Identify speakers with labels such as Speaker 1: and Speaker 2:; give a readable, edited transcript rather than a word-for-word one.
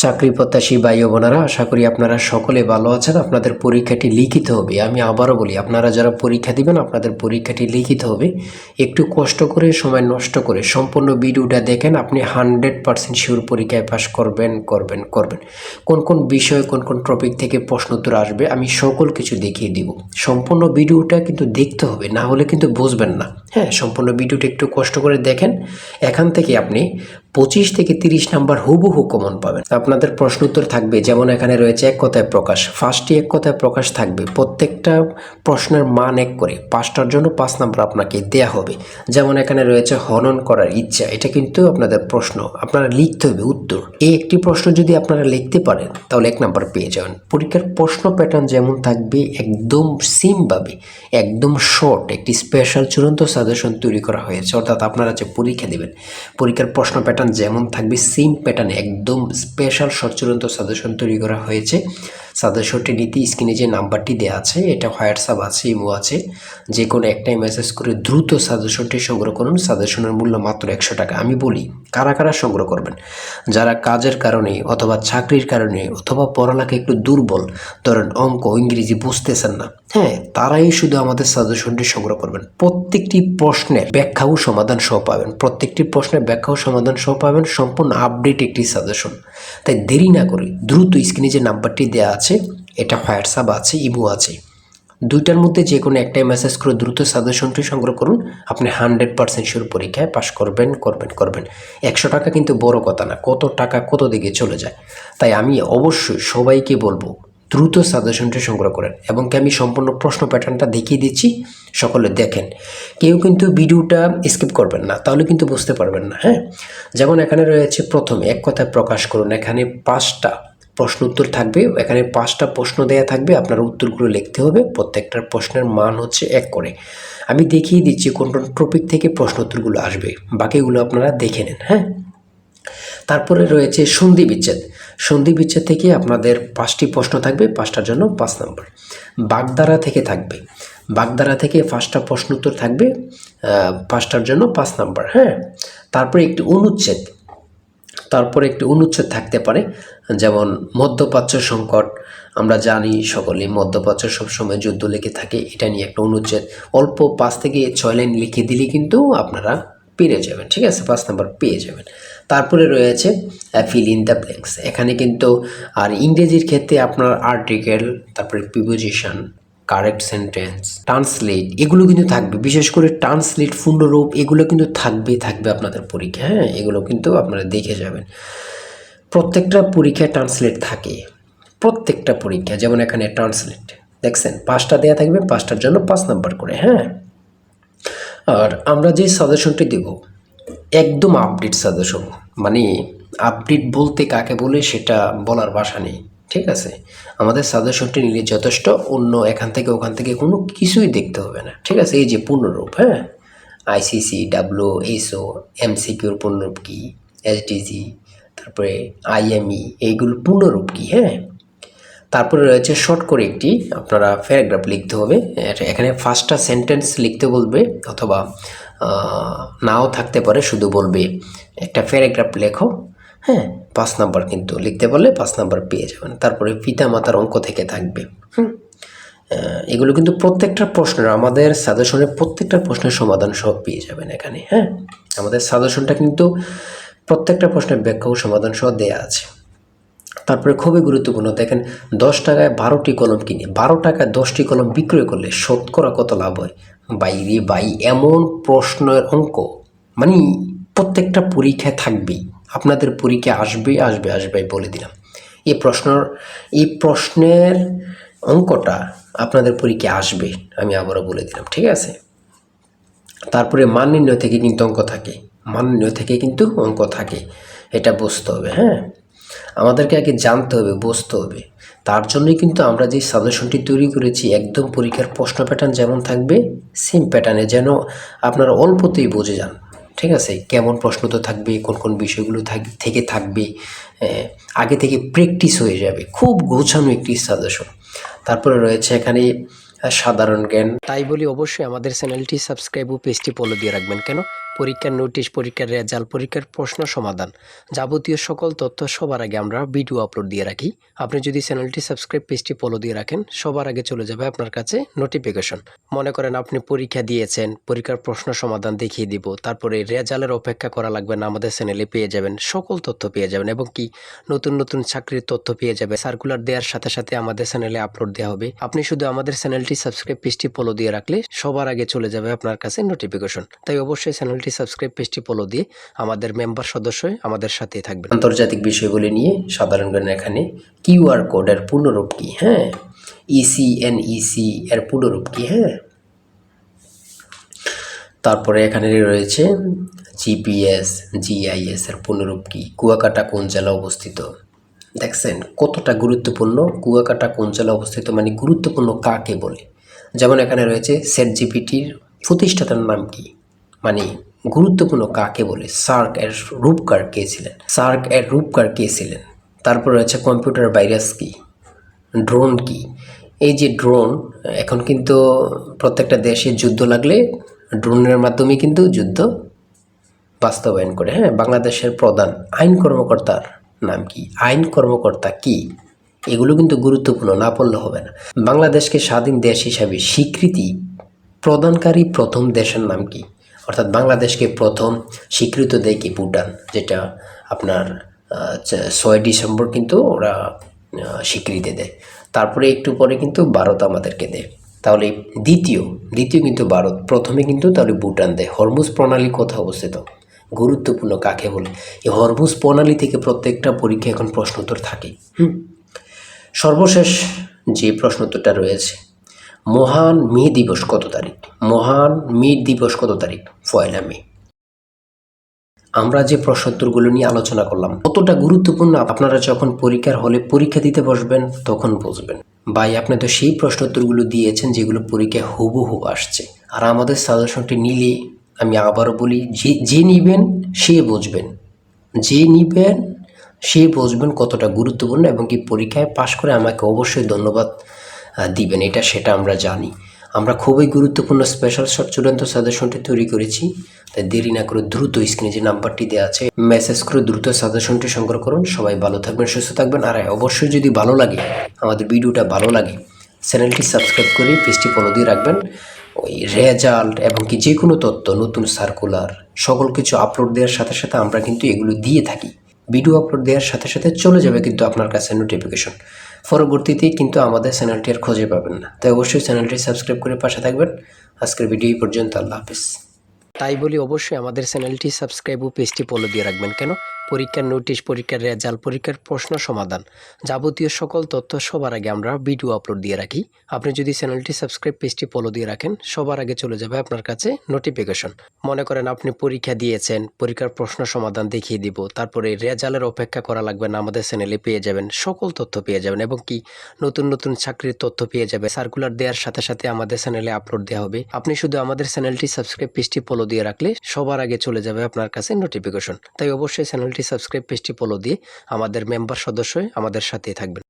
Speaker 1: চাকরি প্রত্যাশী ভাই ও বোনেরা, আশা করি আপনারা সকলে ভালো আছেন। আপনাদের পরীক্ষাটি লিখিত হবে। আমি আবারও বলি, আপনারা যারা পরীক্ষা দিবেন আপনাদের পরীক্ষাটি লিখিত হবে। একটু কষ্ট করে, সময় নষ্ট করে সম্পূর্ণ ভিডিওটা দেখেন, আপনি 100% শিওর পরীক্ষায় পাস করবেন। কোন কোন বিষয়, কোন কোন টপিক থেকে প্রশ্ন উত্তর আসবে আমি সকল কিছু দেখিয়ে দিব। সম্পূর্ণ ভিডিওটা কিন্তু দেখতে হবে, না হলে কিন্তু বুঝবেন না। হ্যাঁ, সম্পূর্ণ ভিডিওটা একটু কষ্ট করে দেখেন। এখান থেকে আপনি 25 থেকে 30 নাম্বার হুবহু কমন পাবেন। আপনাদের প্রশ্ন উত্তর থাকবে, যেমন এখানে রয়েছে এক কথায় প্রকাশ। ফার্স্টে এক কথায় প্রকাশ থাকবে, প্রত্যেকটা প্রশ্নের মান 1 করে, 5টার জন্য 5 নাম্বার আপনাকে দেয়া হবে। যেমন এখানে রয়েছে হনন করার ইচ্ছা, এটা কিন্তু আপনাদের প্রশ্ন, আপনারা লিখতে হবে উত্তর। এই একটি প্রশ্ন যদি আপনারা লিখতে পারেন তাহলে 1 নাম্বার পেয়ে যাবেন। পরীক্ষার প্রশ্ন প্যাটার্ন যেমন থাকবে একদম সিমভাবে, একদম শর্ট একটি স্পেশাল চূড়ান্ত সাজেশন তৈরি করা হয়েছে। অর্থাৎ আপনারা যে পরীক্ষা দেবেন, পরীক্ষার প্রশ্ন প্যাটার্ন যেমন থাকবে সেম প্যাটার্নে একদম স্পেশাল শর্ট চূড়ান্ত সাজেশন তৈরি করা হয়েছে। সাজেশনটি নিতে স্ক্রিনে যে নাম্বারটি দেওয়া আছে, এটা হোয়াটসঅ্যাপ আছে, ইমো আছে, যে কোনো একটাই মেসেজ করে দ্রুত সাজেশনটি সংগ্রহ করুন। সাজেশনের মূল্য মাত্র 100 টাকা। আমি বলি, কারা কারা সংগ্রহ করবেন? যারা কাজের কারণে অথবা চাকরির কারণে অথবা পড়ালেখা একটু দুর্বল, ধরেন অঙ্ক ইংরেজি বুঝতেছেন না, হ্যাঁ, তারাই শুধু আমাদের সাজেশনটি সংগ্রহ করবেন। প্রত্যেকটি প্রশ্নের ব্যাখ্যা ও সমাধান সহ পাবেন, প্রত্যেকটি প্রশ্নের ব্যাখ্যা ও সমাধান সহ পাবেন, সম্পূর্ণ আপডেট একটি সাজেশন। তাই দেরি না করে দ্রুত স্ক্রিনে যে নাম্বারটি দেওয়া আছে, এটা হোয়াটসঅ্যাপ আছে, ইমো আছে, দুইটার মধ্যে যে কোনো একটাই মেসেজ করে দ্রুত সাজেশনটি সংগ্রহ করুন। আপনি 100% শিওর পরীক্ষায় পাশ করবেন। 100 টাকা কিন্তু বড় কথা না, কত টাকা কত দিকে চলে যায়। তাই আমি অবশ্যই সবাইকে বলবো, দ্রুত সাজেশনটি সংগ্রহ করেন। এবং কি আমি সম্পূর্ণ প্রশ্ন প্যাটার্নটা দেখিয়ে দিচ্ছি, সকলে দেখেন। কেউ কিন্তু ভিডিওটা স্কিপ করবেন না, তাহলে কিন্তু বুঝতে পারবেন না। হ্যাঁ, যেমন এখানে রয়েছে প্রথমে এক কথায় প্রকাশ করুন। এখানে 5টা প্রশ্ন উত্তর থাকবে, এখানে 5টা প্রশ্ন দেয়া থাকবে, আপনার উত্তরগুলো লিখতে হবে। প্রত্যেকটার প্রশ্নের মান হচ্ছে 1 করে। আমি দেখিয়ে দিচ্ছি কোন কোন টপিক থেকে প্রশ্ন উত্তরগুলো আসবে, বাকিগুলো আপনারা দেখে নেন। হ্যাঁ, তারপরে রয়েছে সন্ধি বিচ্ছেদ। সন্ধি বিচ্ছেদ থেকে আপনাদের 5টি প্রশ্ন থাকবে, 5টার জন্য 5 নাম্বার। বাগধারা থেকে থাকবে, বাগধারা থেকে 5টা প্রশ্ন উত্তর থাকবে, 5টার জন্য 5 নাম্বার। হ্যাঁ, তারপরে একটি অনুচ্ছেদ, থাকতে পারে, যেমন মধ্যপ্রাচ্য সংকট। আমরা জানি সকলে মধ্যপ্রাচ্য সবসময় যুদ্ধ লেগে থাকে, এটা নিয়ে একটা অনুচ্ছেদ অল্প 5 থেকে 6 লাইন লিখে দিলে কিন্তু আপনারা পেরে যাবেন। ঠিক আছে, 5 নাম্বার পেয়ে যাবেন। তারপরে রয়েছে ফিল ইন দ্য ব্ল্যাঙ্কস। এখানে কিন্তু আর ইংরেজির ক্ষেত্রে আপনার আর্টিকেল, তারপরে প্রিপোজিশন, কারেক্ট সেন্টেন্স, ট্রান্সলেট, এগুলো কিন্তু থাকবে। বিশেষ করে ট্রান্সলেট, পূর্ণরূপ, এগুলো কিন্তু থাকবে আপনাদের পরীক্ষা। হ্যাঁ, এগুলো কিন্তু আপনারা দেখে যাবেন। প্রত্যেকটা পরীক্ষায় ট্রান্সলেট থাকে, প্রত্যেকটা পরীক্ষা। যেমন এখানে ট্রান্সলেট দেখছেন 5টা দেওয়া থাকবে, 5টার জন্য 5 নাম্বার করে। হ্যাঁ, আর আমরা যে সাজেশনটি দেব একদম আপডেট সাজেশন। মানে আপডেট বলতে কাকে বলে সেটা বলার ভাষা নেই। ঠিক আছে, আমাদের সাজেশনটি নিলে যথেষ্ট, অন্য এখান থেকে ওখান থেকে কোনো কিছুই দেখতে হবে না। ঠিক আছে, এই যে পূর্ণরূপ, হ্যাঁ, আইসিসি, ডাব্লিউএসও, এমসিকিউর পূর্ণরূপ কী, এসডিজি, তারপরে আইএমই, এইগুলো পূর্ণরূপ কী। হ্যাঁ, তারপরে রয়েছে শর্ট করে একটি আপনারা প্যারাগ্রাফ লিখতে হবে। এখানে 5টা সেন্টেন্স লিখতে বলবে, অথবা নাও থাকতে পারে, শুধু বলবে একটা প্যারাগ্রাফ লেখো। হ্যাঁ, 5 নাম্বার কিন্তু লিখতে বললে 5 নাম্বার পেয়ে যাবেন। তারপরে পিতা মাতার অঙ্ক থেকে থাকবে। এগুলো কিন্তু প্রত্যেকটা প্রশ্নের, আমাদের সাজেশনের প্রত্যেকটা প্রশ্নের সমাধান সব পেয়ে যাবেন এখানে। হ্যাঁ, আমাদের সাজেশনটা কিন্তু প্রত্যেকটা প্রশ্নের ব্যাখ্যা ও সমাধান সহ দেয়া আছে। তারপরে খুবই গুরুত্বপূর্ণ, দেখেন 10 টাকায় 12টি কলম কিনে 12 টাকায় 10টি কলম বিক্রয় করলে শতকরা কত লাভ হয়? ভাই, এমন প্রশ্নের অঙ্ক মানে প্রত্যেকটা পরীক্ষায় থাকবেই, আপনাদের পরীক্ষা আসবে বলে দিলাম। এই প্রশ্নের অঙ্কটা আপনাদের পরীক্ষায় আসবে, আমি আবারও বলে দিলাম। ঠিক আছে, তারপরে মান নির্ণয় থেকে কিন্তু অঙ্ক থাকে, এটা বুঝতে হবে। হ্যাঁ, আমাদেরকে আগে জানতে হবে, বুঝতে হবে। তার জন্যই কিন্তু আমরা যে সাজেশনটি তৈরি করেছি, একদম পরীক্ষার প্রশ্ন প্যাটার্ন যেমন থাকবে সেম প্যাটার্নে, যেন আপনারা অল্পতেই বুঝে যান। ঠিক আছে, কেমন প্রশ্ন তো থাকবে, কোন কোন বিষয়গুলো থেকে থাকবে, আগে থেকে প্র্যাকটিস হয়ে যাবে। খুব গোছানো একটি সাজেশন। তারপরে রয়েছে এখানে সাধারণ জ্ঞান। তাই বলি অবশ্যই আমাদের চ্যানেলটি সাবস্ক্রাইব ও পেজটি ফলো দিয়ে রাখবেন। কেন? পরীক্ষার নোটিশ, পরীক্ষার রেজাল্ট, পরীক্ষার প্রশ্ন সমাধান, যাবতীয় সকল তথ্য সবার আগে আমরা ভিডিও আপলোড দিয়ে রাখি। আপনি যদি চ্যানেলটি সাবস্ক্রাইব, পেজটি ফলো দিয়ে রাখেন, সবার আগে চলে যাবে আপনার কাছে নোটিফিকেশন। মনে করেন আপনি পরীক্ষা দিয়েছেন, পরীক্ষার প্রশ্ন সমাধান দেখিয়ে দিব, তারপরে রেজাল্টের অপেক্ষা করা লাগবে না, আমাদের চ্যানেলে পেয়ে যাবেন, সকল তথ্য পেয়ে যাবেন এবং কি নতুন নতুন চাকরির তথ্য পেয়ে যাবে। সার্কুলার দেওয়ার সাথে সাথে আমাদের চ্যানেলে আপলোড দেওয়া হবে। আপনি শুধু আমাদের চ্যানেলটি সাবস্ক্রাইব, পেজটি ফলো দিয়ে রাখলে সবার আগে চলে যাবে আপনার কাছে নোটিফিকেশন। তাই অবশ্যই চ্যানেলটি সাবস্ক্রাইব, পেজটি ফলো দিয়ে আমাদের মেম্বার সদস্য আমাদের সাথে থাকবেন। আন্তর্জাতিক বিষয়গুলি নিয়ে সাধারণ জ্ঞান, এখানে কিউআর কোডের পূর্ণরূপ কি, হ্যাঁ, ইসিএনইসি এর পূর্ণরূপ কি, হ্যাঁ, তারপরে এখানে রয়েছে জিপিএস, জিআইএস এর পূর্ণরূপ কি, কুয়াকাটা কোন জেলা অবস্থিত। দেখছেন কতটা গুরুত্বপূর্ণ, কুয়াকাটা কোন জেলা অবস্থিত মানে গুরুত্বপূর্ণ কাকে বলে। যেমন এখানে রয়েছে চ্যাটজিপিটির প্রতিষ্ঠাতার নাম কি, মানে গুরুত্বপূর্ণ কাকে বলে। সার্ক এর রূপকার কে ছিলেন, সার্ক এর রূপকার কে ছিলেন। তারপর রয়েছে কম্পিউটার ভাইরাস কি, ড্রোন কি। এই যে ড্রোন, এখন কিন্তু প্রত্যেকটা দেশে যুদ্ধ লাগলে ড্রোনের মাধ্যমে কিন্তু যুদ্ধ বাস্তবায়ন করে। হ্যাঁ, বাংলাদেশের প্রধান আইন কর্মকর্তার নাম কি, আইন কর্মকর্তা কি, এগুলো কিন্তু গুরুত্বপূর্ণ, না পড়লে হবে না। বাংলাদেশকে স্বাধীন দেশ হিসাবে স্বীকৃতি প্রদানকারী প্রথম দেশের নাম কি, অর্থাৎ বাংলাদেশকে প্রথম স্বীকৃত দেয় কি, ভুটান, যেটা আপনার 6 ডিসেম্বর কিন্তু ওরা স্বীকৃতি দেয়। তারপরে একটু পরে কিন্তু ভারত আমাদেরকে দেয়। তাহলে দ্বিতীয় কিন্তু ভারত, প্রথমে কিন্তু তাহলে ভুটান দেয়। হরমুজ প্রণালী কোথায় অবস্থিত, গুরুত্বপূর্ণ কাকে বলে। এই হরমুজ প্রণালী থেকে প্রত্যেকটা পরীক্ষা এখন প্রশ্নোত্তর থাকে। সর্বশেষ যে প্রশ্নোত্তরটা রয়েছে, মহান মে দিবস কত তারিখ, মহান মে দিবস কত তারিখ, 1 মে। আমরা যে প্রশ্নোত্তরগুলো নিয়ে আলোচনা করলাম কতটা গুরুত্বপূর্ণ, আপনারা যখন পরীক্ষার হলে পরীক্ষা দিতে বসবেন তখন বুঝবেন। ভাই, আপনি তো সেই প্রশ্নোত্তরগুলো দিয়েছেন যেগুলো পরীক্ষায় হুবহু আসছে। আর আমাদের সাজেশনটি নিলে, আমি আবারও বলি, যে নিবেন সে বুঝবেন, যে নিবেন সে বুঝবেন কতটা গুরুত্বপূর্ণ, এবং কি পরীক্ষায় পাশ করে আমাকে অবশ্যই ধন্যবাদ দিবেন, সেটা আমরা জানি। আমরা খুবই গুরুত্বপূর্ণ স্পেশাল শর্ট চূড়ান্ত সাজেশনটি তৈরি করেছি। তাই দেরি না করে দ্রুত স্ক্রিনে যে নাম্বারটি দেওয়া আছে মেসেজ করে দ্রুত সাজেশনটি সংগ্রহ করুন। সবাই ভালো থাকবেন, সুস্থ থাকবেন। আর অবশ্যই যদি ভালো লাগে, আমাদের ভিডিওটা ভালো লাগে, চ্যানেলটি সাবস্ক্রাইব করে পেজটি ফলো দিয়ে রাখবেন। ওই রেজাল্ট এবং কি যে কোনো তথ্য, নতুন সার্কুলার, সকল কিছু আপলোড দেওয়ার সাথে সাথে আমরা কিন্তু এগুলো দিয়ে থাকি। ভিডিও আপলোড দেওয়ার সাথে সাথে চলে যাবে কিন্তু আপনার কাছে নোটিফিকেশন। পরবর্তীতে কিন্তু আমাদের চ্যানেলটি আর খুঁজে পাবেন না। তাই অবশ্যই চ্যানেলটি সাবস্ক্রাইব করে পাশে থাকবেন। আজকের ভিডিও এই পর্যন্ত, আল্লাহ হাফেজ। তাই বলি অবশ্যই আমাদের চ্যানেলটি সাবস্ক্রাইব ও পেজটি ফলো দিয়ে রাখবেন। কেন, পরীক্ষার নোটিশ, পরীক্ষার রেজাল্ট, পরীক্ষার প্রশ্ন সমাধান, যাবতীয় সকল তথ্য সবার আগে আমরা ভিডিও আপলোড দিয়ে রাখি। আপনি যদি চ্যানেলটি সাবস্ক্রাইব, পেজটি ফলো দিয়ে রাখেন, সবার আগে চলে যাবে আপনার কাছে নোটিফিকেশন। মনে করেন আপনি পরীক্ষা দিয়েছেন, পরীক্ষার প্রশ্ন সমাধান দেখিয়ে দিব, তারপরে রেজাল্টের অপেক্ষা করা লাগবে না, আমাদের চ্যানেলে পেয়ে যাবেন, সকল তথ্য পেয়ে যাবেন এবং কি নতুন নতুন চাকরির তথ্য পেয়ে যাবে। সার্কুলার দেওয়ার সাথে সাথে আমাদের চ্যানেলে আপলোড দেওয়া হবে। আপনি শুধু আমাদের চ্যানেলটি সাবস্ক্রাইব, পেজটি ফলো দিয়ে রাখলে সবার আগে চলে যাবে আপনার কাছে নোটিফিকেশন। তাই অবশ্যই চ্যানেলটি সাবস্ক্রাইব, পেজটি ফলো দিয়ে আমাদের মেম্বার সদস্য আমাদের সাথে থাকবেন।